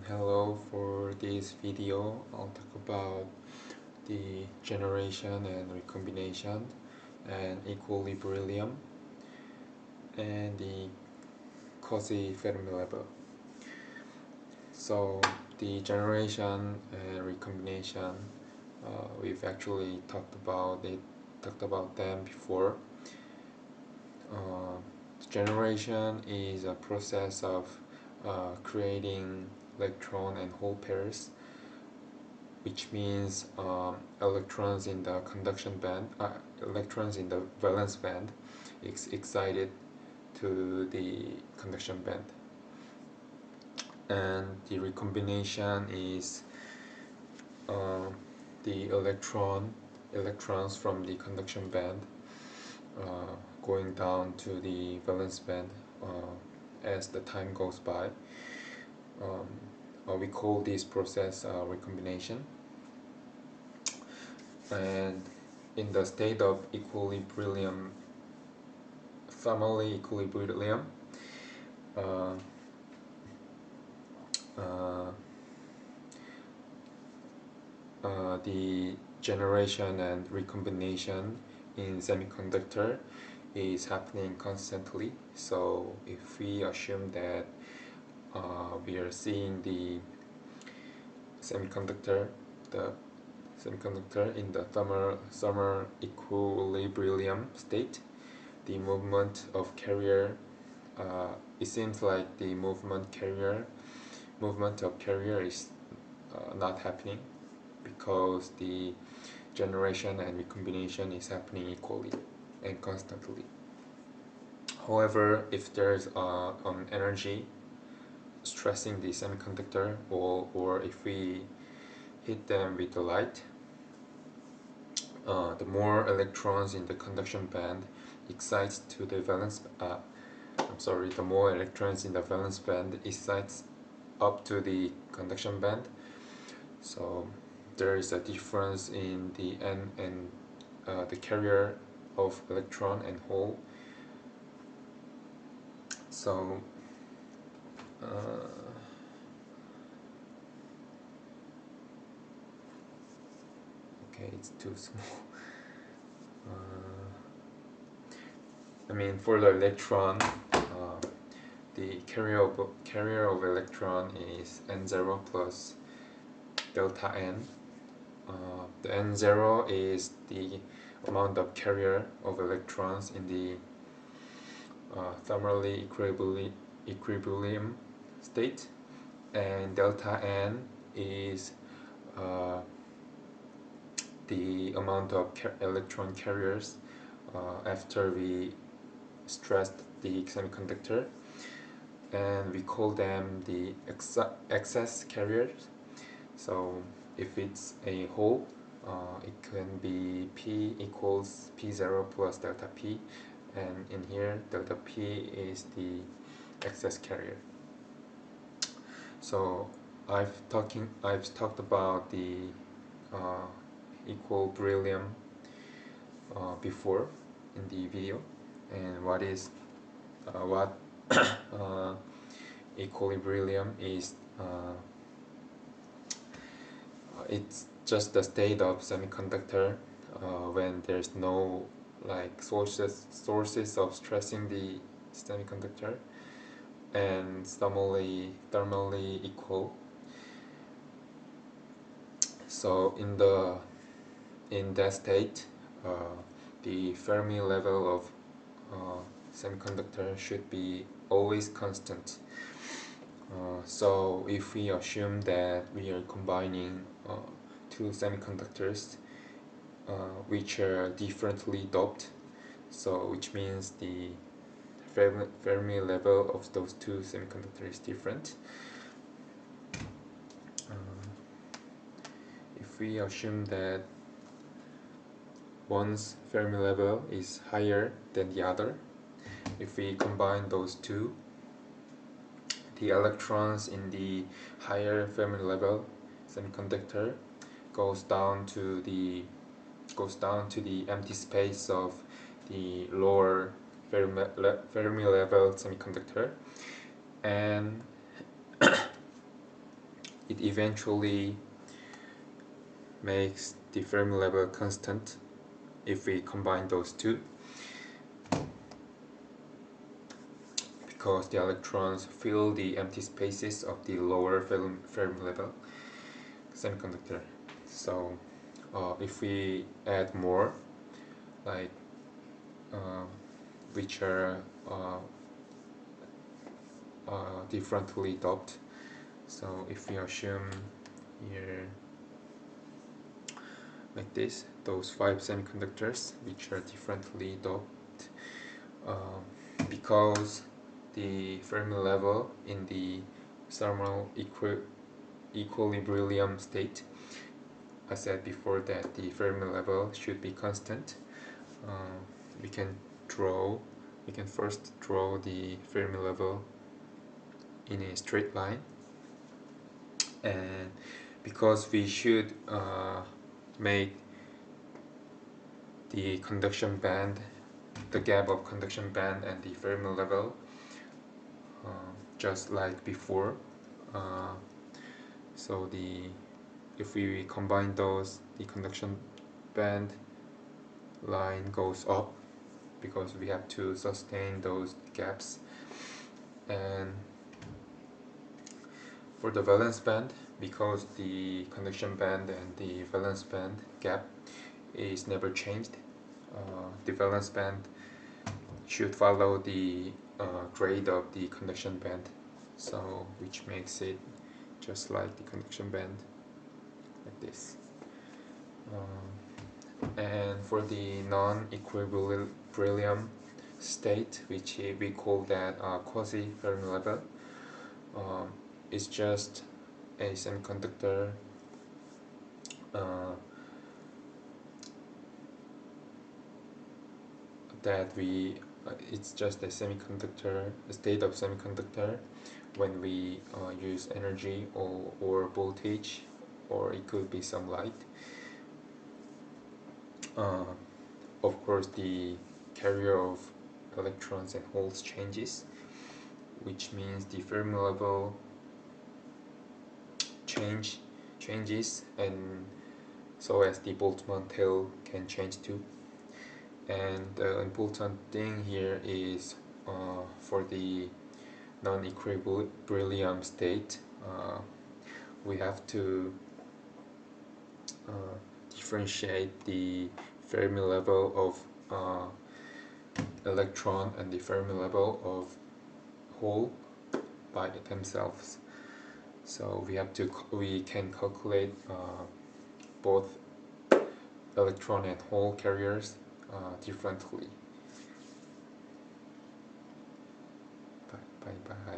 Hello, for this video I'll talk about the generation and recombination and equilibrium and the quasi-Fermi level. So the generation and recombination, we've actually talked about them before. Generation is a process of creating electron and hole pairs, which means electrons in the conduction band, electrons in the valence band is excited to the conduction band, and the recombination is the electrons from the conduction band going down to the valence band as the time goes by. We call this process recombination. And in the state of equilibrium, thermally equilibrium, the generation and recombination in semiconductor is happening constantly. So if we assume that we are seeing the semiconductor in the thermal equilibrium state, the movement of carrier, it seems like the movement of carrier is not happening, because the generation and recombination is happening equally and constantly. However, if there's an energy stressing the semiconductor, or if we hit them with the light, the more electrons in the conduction band excites to the valence the more electrons in the valence band excites up to the conduction band. So there is a difference in the N and the carrier of electron and hole. So okay, it's too small. For the electron, the carrier of electron is n0 plus delta n. The n0 is the amount of carrier of electrons in the thermally equilibrium state, and delta n is the amount of electron carriers after we stressed the semiconductor, and we call them the excess carriers. So if it's a hole, it can be P equals P0 plus delta P, and in here delta P is the excess carrier. So I've talked about the equilibrium before in the video, and what equilibrium is. It's just the state of semiconductor when there's no sources of stressing the semiconductor, and thermally equal. So in that state, the Fermi level of semiconductor should be always constant. So if we assume that we are combining two semiconductors which are differently doped, so which means the Fermi level of those two semiconductors is different. If we assume that one's Fermi level is higher than the other, if we combine those two, the electrons in the higher Fermi level semiconductor goes down to the empty space of the lower Fermi level semiconductor, and it eventually makes the Fermi level constant if we combine those two, because the electrons fill the empty spaces of the lower Fermi level semiconductor. So if we add more, like which are differently doped, so if we assume here like this, those 5 semiconductors which are differently doped, because the Fermi level in the thermal equilibrium state, I said before that the Fermi level should be constant. We can first draw the Fermi level in a straight line, and because we should make the conduction band, the gap of conduction band and the Fermi level just like before, so if we combine those, the conduction band line goes up because we have to sustain those gaps. And for the valence band, because the conduction band and the valence band gap is never changed, the valence band should follow the grade of the conduction band, so which makes it just like the conduction band, like this. And for the non-equilibrium state, which we call that quasi-Fermi level, it's just a semiconductor it's just a state of semiconductor when we use energy or voltage, or it could be some light. Of course, the carrier of electrons and holes changes, which means the Fermi level changes, and so as the Boltzmann tail can change too. And the important thing here is for the non-equilibrium state, we have to differentiate the Fermi level of electron and the Fermi level of hole by themselves. So we can calculate both electron and hole carriers differently. Bye bye.